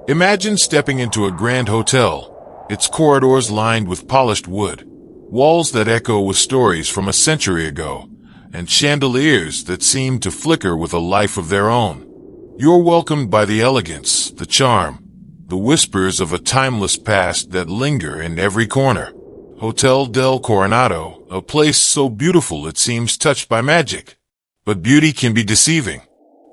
Imagine stepping into a grand hotel, its corridors lined with polished wood, walls that echo with stories from a century ago, and chandeliers that seem to flicker with a life of their own. You're welcomed by the elegance, the charm, the whispers of a timeless past that linger in every corner. Hotel Del Coronado, a place so beautiful it seems touched by magic. But beauty can be deceiving.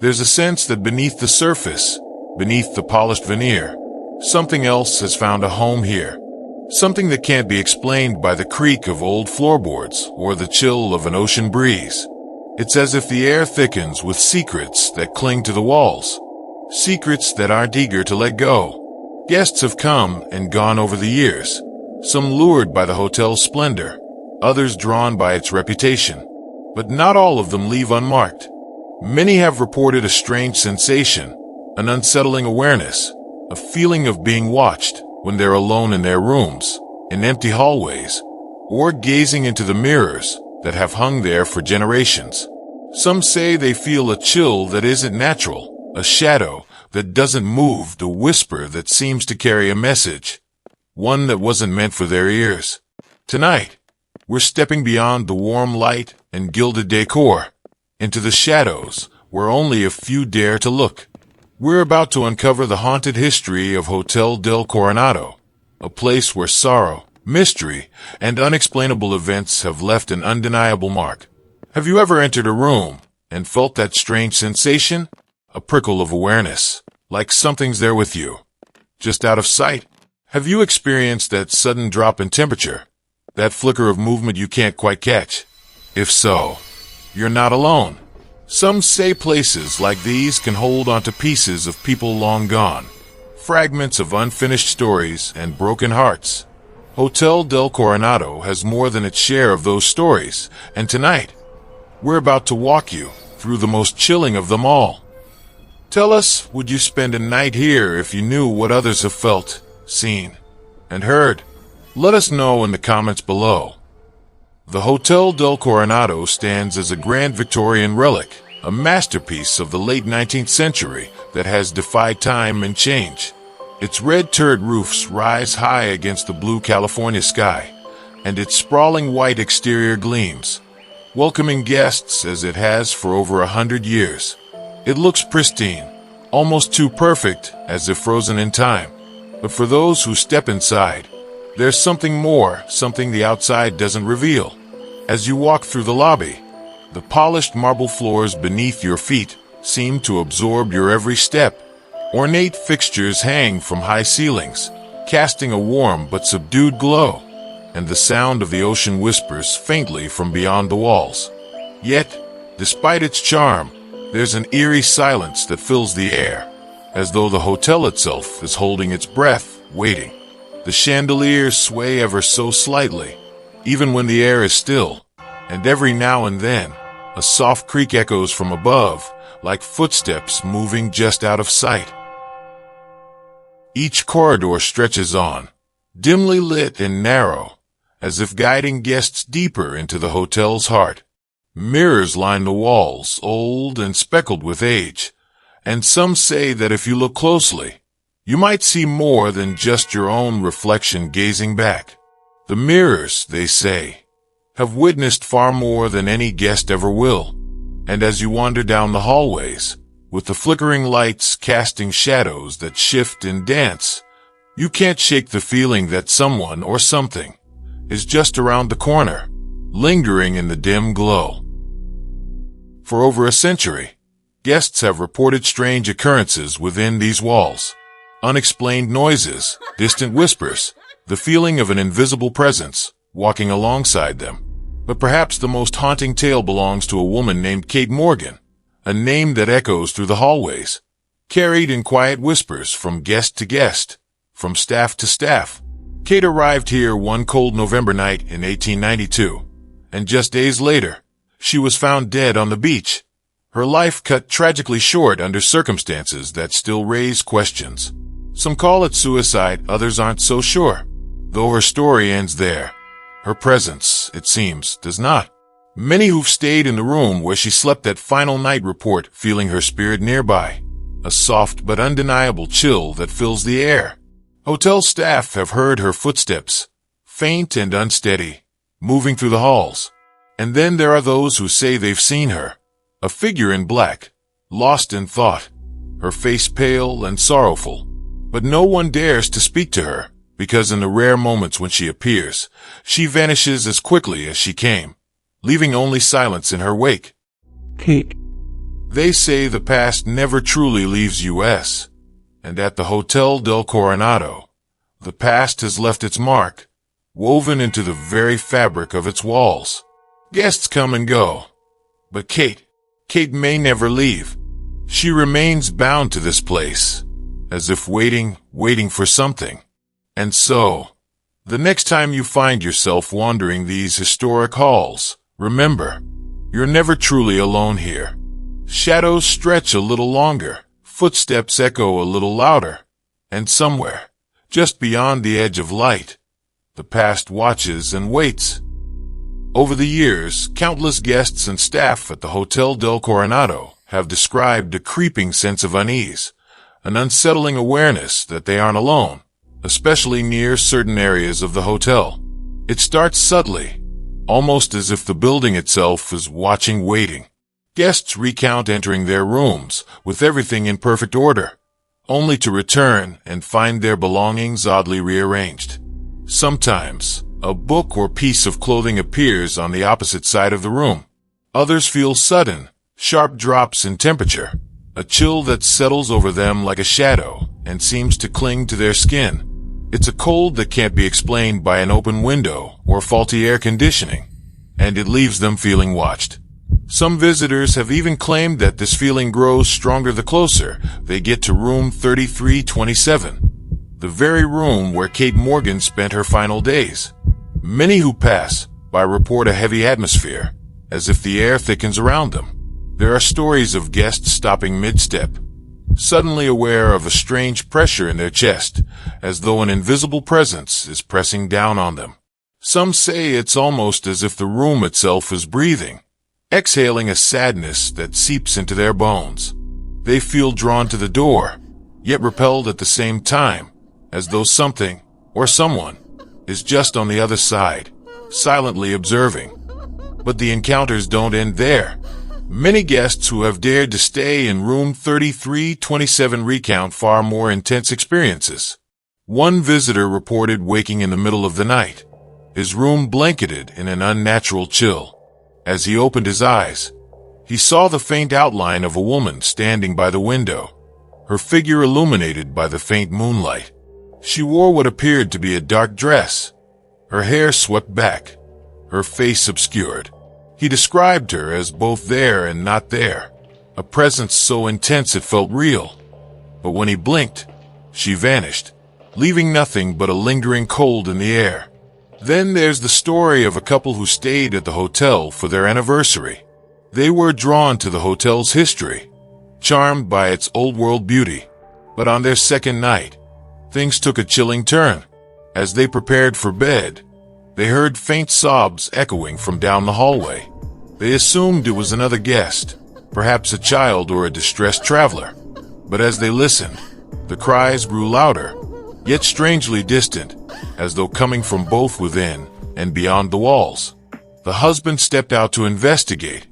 There's a sense that beneath the surface, beneath the polished veneer, something else has found a home here. Something that can't be explained by the creak of old floorboards or the chill of an ocean breeze. It's as if the air thickens with secrets that cling to the walls. Secrets that aren't eager to let go. Guests have come and gone over the years. Some lured by the hotel's splendor, others drawn by its reputation. But not all of them leave unmarked. Many have reported a strange sensation, an unsettling awareness, a feeling of being watched when they're alone in their rooms, in empty hallways, or gazing into the mirrors that have hung there for generations. Some say they feel a chill that isn't natural, a shadow that doesn't move, a whisper that seems to carry a message, one that wasn't meant for their ears. Tonight, we're stepping beyond the warm light and gilded decor, into the shadows where only a few dare to look. We're about to uncover the haunted history of Hotel Del Coronado, a place where sorrow, mystery, and unexplainable events have left an undeniable mark. Have you ever entered a room and felt that strange sensation? A prickle of awareness, like something's there with you, just out of sight? Have you experienced that sudden drop in temperature, that flicker of movement you can't quite catch? If so, you're not alone. Some say places like these can hold onto pieces of people long gone, fragments of unfinished stories and broken hearts. Hotel Del Coronado has more than its share of those stories, and tonight, we're about to walk you through the most chilling of them all. Tell us, would you spend a night here if you knew what others have felt, seen, and heard? Let us know in the comments below. The Hotel Del Coronado stands as a grand Victorian relic, a masterpiece of the late 19th century that has defied time and change. Its red turret roofs rise high against the blue California sky, and its sprawling white exterior gleams, welcoming guests as it has for over 100 years. It looks pristine, almost too perfect, as if frozen in time. But for those who step inside, there's something more, something the outside doesn't reveal. As you walk through the lobby, the polished marble floors beneath your feet seem to absorb your every step. Ornate fixtures hang from high ceilings, casting a warm but subdued glow, and the sound of the ocean whispers faintly from beyond the walls. Yet, despite its charm, there's an eerie silence that fills the air, as though the hotel itself is holding its breath, waiting. The chandeliers sway ever so slightly, even when the air is still, and every now and then, a soft creak echoes from above, like footsteps moving just out of sight. Each corridor stretches on, dimly lit and narrow, as if guiding guests deeper into the hotel's heart. Mirrors line the walls, old and speckled with age, and some say that if you look closely, you might see more than just your own reflection gazing back. The mirrors, they say, have witnessed far more than any guest ever will, and as you wander down the hallways, with the flickering lights casting shadows that shift and dance, you can't shake the feeling that someone or something is just around the corner, lingering in the dim glow. For over a century, guests have reported strange occurrences within these walls. Unexplained noises, distant whispers, the feeling of an invisible presence walking alongside them. But perhaps the most haunting tale belongs to a woman named Kate Morgan, a name that echoes through the hallways, carried in quiet whispers from guest to guest, from staff to staff. Kate arrived here one cold November night in 1892, and just days later, she was found dead on the beach, her life cut tragically short under circumstances that still raise questions. Some call it suicide, others aren't so sure. Though her story ends there, her presence, it seems, does not. Many who've stayed in the room where she slept that final night report feeling her spirit nearby, a soft but undeniable chill that fills the air. Hotel staff have heard her footsteps, faint and unsteady, moving through the halls. And then there are those who say they've seen her, a figure in black, lost in thought, her face pale and sorrowful. But no one dares to speak to her, because in the rare moments when she appears, she vanishes as quickly as she came, leaving only silence in her wake. Kate. They say the past never truly leaves US, and at the Hotel Del Coronado, the past has left its mark, woven into the very fabric of its walls. Guests come and go, but Kate may never leave. She remains bound to this place, as if waiting for something. And so, the next time you find yourself wandering these historic halls, remember, you're never truly alone here. Shadows stretch a little longer, footsteps echo a little louder, and somewhere, just beyond the edge of light, the past watches and waits. Over the years, countless guests and staff at the Hotel Del Coronado have described a creeping sense of unease, an unsettling awareness that they aren't alone, especially near certain areas of the hotel. It starts subtly, almost as if the building itself is watching, waiting. Guests recount entering their rooms with everything in perfect order, only to return and find their belongings oddly rearranged. Sometimes, a book or piece of clothing appears on the opposite side of the room. Others feel sudden, sharp drops in temperature, a chill that settles over them like a shadow and seems to cling to their skin. It's a cold that can't be explained by an open window or faulty air conditioning, and it leaves them feeling watched. Some visitors have even claimed that this feeling grows stronger the closer they get to room 3327, the very room where Kate Morgan spent her final days. Many who pass by report a heavy atmosphere, as if the air thickens around them. There are stories of guests stopping mid-step, suddenly aware of a strange pressure in their chest, as though an invisible presence is pressing down on them. Some say it's almost as if the room itself is breathing, exhaling a sadness that seeps into their bones. They feel drawn to the door, yet repelled at the same time, as though something, or someone, is just on the other side, silently observing. But the encounters don't end there. Many guests who have dared to stay in room 3327 recount far more intense experiences. One visitor reported waking in the middle of the night, his room blanketed in an unnatural chill. As he opened his eyes, he saw the faint outline of a woman standing by the window, her figure illuminated by the faint moonlight. She wore what appeared to be a dark dress, her hair swept back, her face obscured. He described her as both there and not there, a presence so intense it felt real. But when he blinked, she vanished, leaving nothing but a lingering cold in the air. Then there's the story of a couple who stayed at the hotel for their anniversary. They were drawn to the hotel's history, charmed by its old-world beauty. But on their second night, things took a chilling turn. As they prepared for bed, they heard faint sobs echoing from down the hallway. They assumed it was another guest, perhaps a child or a distressed traveler. But as they listened, the cries grew louder, yet strangely distant, as though coming from both within and beyond the walls. The husband stepped out to investigate,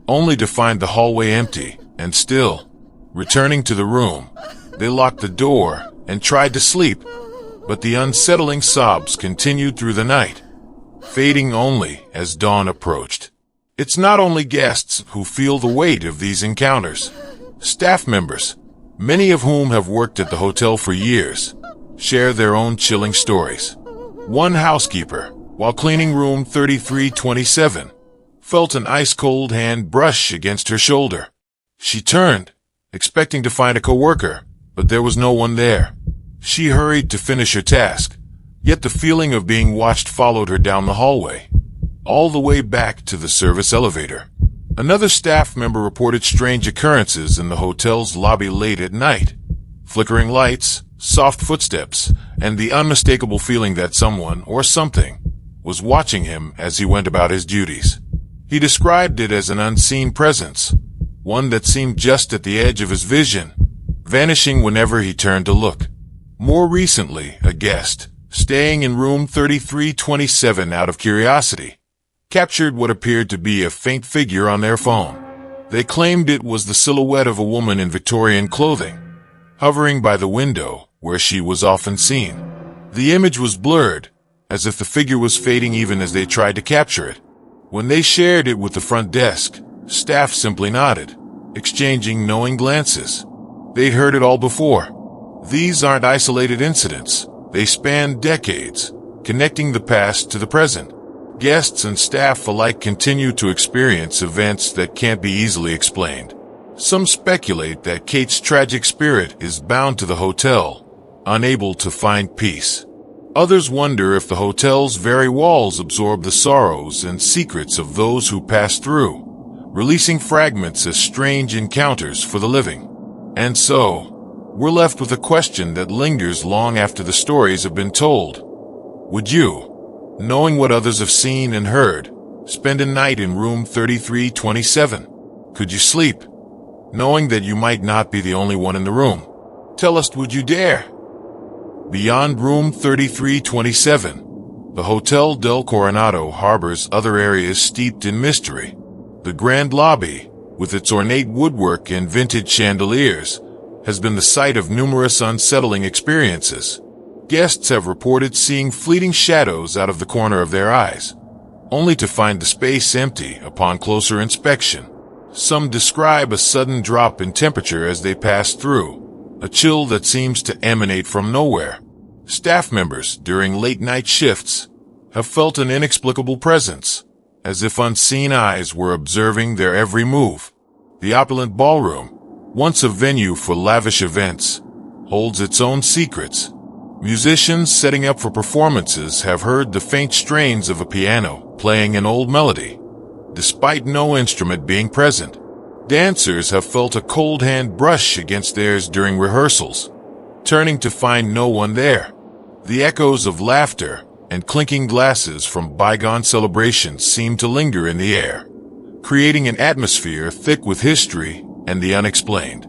only to find the hallway empty and still. Returning to the room, they locked the door and tried to sleep, but the unsettling sobs continued through the night, fading only as dawn approached. It's not only guests who feel the weight of these encounters. Staff members, many of whom have worked at the hotel for years, share their own chilling stories. One housekeeper, while cleaning room 3327, felt an ice-cold hand brush against her shoulder. She turned, expecting to find a coworker, but there was no one there. She hurried to finish her task, yet the feeling of being watched followed her down the hallway, all the way back to the service elevator. Another staff member reported strange occurrences in the hotel's lobby late at night. Flickering lights, soft footsteps, and the unmistakable feeling that someone or something was watching him as he went about his duties. He described it as an unseen presence, one that seemed just at the edge of his vision, vanishing whenever he turned to look. More recently, a guest, staying in room 3327 out of curiosity, captured what appeared to be a faint figure on their phone. They claimed it was the silhouette of a woman in Victorian clothing, hovering by the window where she was often seen. The image was blurred, as if the figure was fading even as they tried to capture it. When they shared it with the front desk, staff simply nodded, exchanging knowing glances. They'd heard it all before. These aren't isolated incidents. They span decades, connecting the past to the present. Guests and staff alike continue to experience events that can't be easily explained. Some speculate that Kate's tragic spirit is bound to the hotel, unable to find peace. Others wonder if the hotel's very walls absorb the sorrows and secrets of those who pass through, releasing fragments as strange encounters for the living. And so, we're left with a question that lingers long after the stories have been told. Would you, knowing what others have seen and heard, spend a night in room 3327? Could you sleep, knowing that you might not be the only one in the room? Tell us, would you dare? Beyond room 3327, the Hotel Del Coronado harbors other areas steeped in mystery. The grand lobby, with its ornate woodwork and vintage chandeliers, has been the site of numerous unsettling experiences. Guests have reported seeing fleeting shadows out of the corner of their eyes, only to find the space empty upon closer inspection. Some describe a sudden drop in temperature as they pass through, a chill that seems to emanate from nowhere. Staff members, during late-night shifts, have felt an inexplicable presence, as if unseen eyes were observing their every move. The opulent ballroom, once a venue for lavish events, holds its own secrets. Musicians setting up for performances have heard the faint strains of a piano playing an old melody, despite no instrument being present. Dancers have felt a cold hand brush against theirs during rehearsals, turning to find no one there. The echoes of laughter and clinking glasses from bygone celebrations seem to linger in the air, creating an atmosphere thick with history and the unexplained.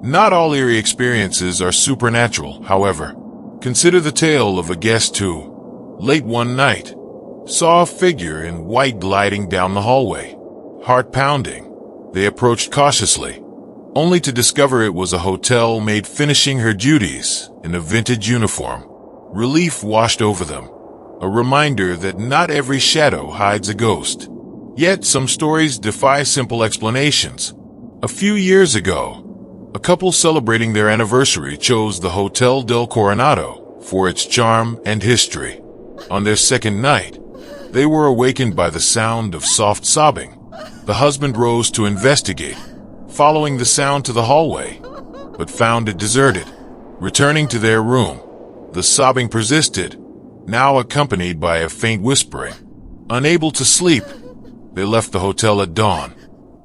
Not all eerie experiences are supernatural, however. Consider the tale of a guest who, late one night, saw a figure in white gliding down the hallway. Heart pounding, they approached cautiously, only to discover it was a hotel maid finishing her duties in a vintage uniform. Relief washed over them, a reminder that not every shadow hides a ghost. Yet some stories defy simple explanations. A few years ago, a couple celebrating their anniversary chose the Hotel Del Coronado for its charm and history. On their second night, they were awakened by the sound of soft sobbing. The husband rose to investigate, following the sound to the hallway, but found it deserted. Returning to their room, the sobbing persisted, now accompanied by a faint whispering. Unable to sleep, they left the hotel at dawn,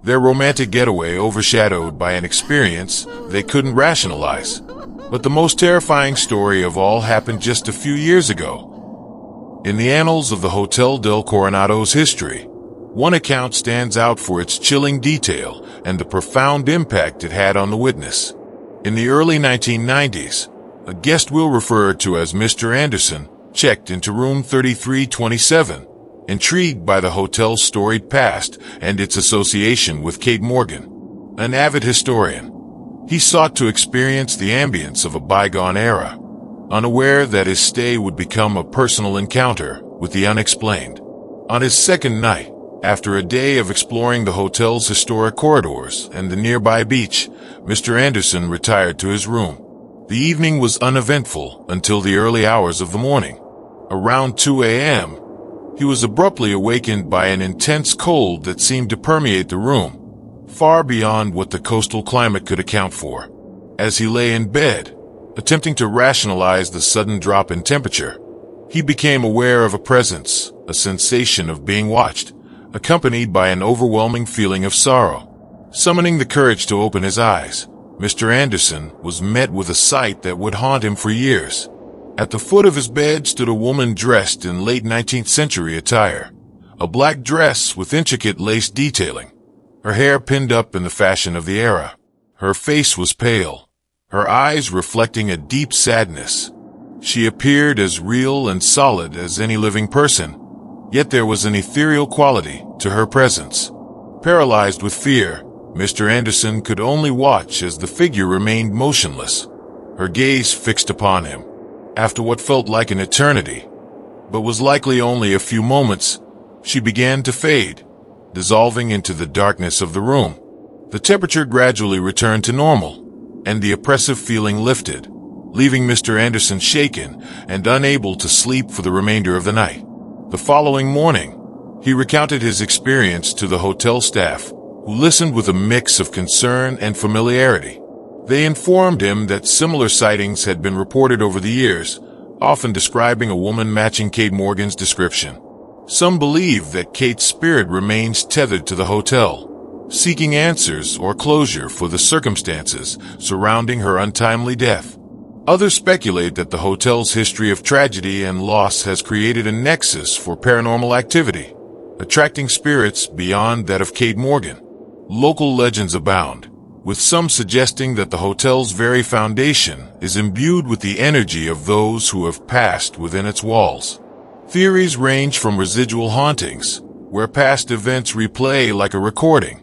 their romantic getaway overshadowed by an experience they couldn't rationalize. But the most terrifying story of all happened just a few years ago. In the annals of the Hotel Del Coronado's history, one account stands out for its chilling detail and the profound impact it had on the witness. In the early 1990s, a guest we'll refer to as Mr. Anderson checked into room 3327, intrigued by the hotel's storied past and its association with Kate Morgan. An avid historian, he sought to experience the ambience of a bygone era, unaware that his stay would become a personal encounter with the unexplained. On his second night, after a day of exploring the hotel's historic corridors and the nearby beach, Mr. Anderson retired to his room. The evening was uneventful until the early hours of the morning. Around 2 a.m., he was abruptly awakened by an intense cold that seemed to permeate the room, far beyond what the coastal climate could account for. As he lay in bed, attempting to rationalize the sudden drop in temperature, he became aware of a presence, a sensation of being watched, accompanied by an overwhelming feeling of sorrow. Summoning the courage to open his eyes, Mr. Anderson was met with a sight that would haunt him for years. At the foot of his bed stood a woman dressed in late 19th century attire, a black dress with intricate lace detailing, her hair pinned up in the fashion of the era. Her face was pale, her eyes reflecting a deep sadness. She appeared as real and solid as any living person, yet there was an ethereal quality to her presence. Paralyzed with fear, Mr. Anderson could only watch as the figure remained motionless, her gaze fixed upon him. After what felt like an eternity, but was likely only a few moments, she began to fade, dissolving into the darkness of the room. The temperature gradually returned to normal, and the oppressive feeling lifted, leaving Mr. Anderson shaken and unable to sleep for the remainder of the night. The following morning, he recounted his experience to the hotel staff, who listened with a mix of concern and familiarity. They informed him that similar sightings had been reported over the years, often describing a woman matching Kate Morgan's description. Some believe that Kate's spirit remains tethered to the hotel, seeking answers or closure for the circumstances surrounding her untimely death. Others speculate that the hotel's history of tragedy and loss has created a nexus for paranormal activity, attracting spirits beyond that of Kate Morgan. Local legends abound, with some suggesting that the hotel's very foundation is imbued with the energy of those who have passed within its walls. Theories range from residual hauntings, where past events replay like a recording,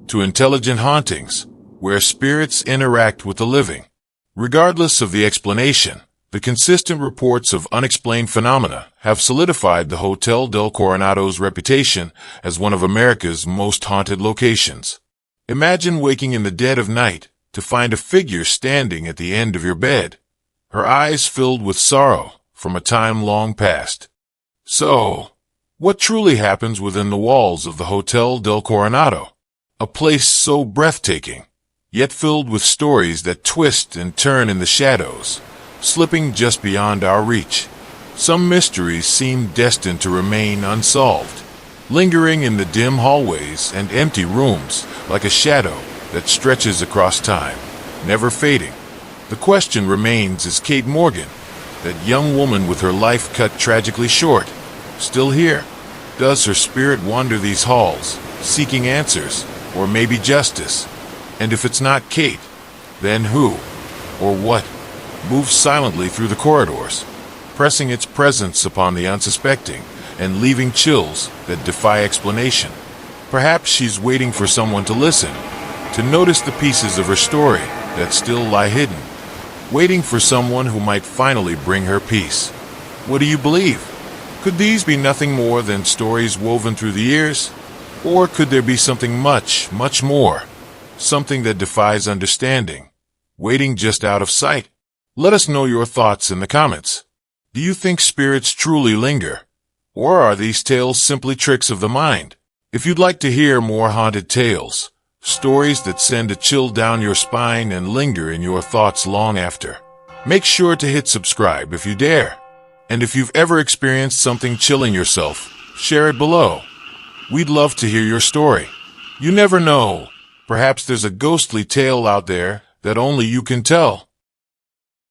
to intelligent hauntings, where spirits interact with the living. Regardless of the explanation, the consistent reports of unexplained phenomena have solidified the Hotel Del Coronado's reputation as one of America's most haunted locations. Imagine waking in the dead of night to find a figure standing at the end of your bed, her eyes filled with sorrow from a time long past. So, what truly happens within the walls of the Hotel Del Coronado? A place so breathtaking, yet filled with stories that twist and turn in the shadows, slipping just beyond our reach. Some mysteries seem destined to remain unsolved, lingering in the dim hallways and empty rooms like a shadow that stretches across time, never fading. The question remains, is Kate Morgan, that young woman with her life cut tragically short, still here? Does her spirit wander these halls, seeking answers, or maybe justice? And if it's not Kate, then who, or what, moves silently through the corridors, pressing its presence upon the unsuspecting and leaving chills that defy explanation? Perhaps she's waiting for someone to listen, to notice the pieces of her story that still lie hidden, waiting for someone who might finally bring her peace. What do you believe? Could these be nothing more than stories woven through the years? Or could there be something much, much more? Something that defies understanding, waiting just out of sight? Let us know your thoughts in the comments. Do you think spirits truly linger? Or are these tales simply tricks of the mind? If you'd like to hear more haunted tales, stories that send a chill down your spine and linger in your thoughts long after, make sure to hit subscribe if you dare. And if you've ever experienced something chilling yourself, share it below. We'd love to hear your story. You never know. Perhaps there's a ghostly tale out there that only you can tell.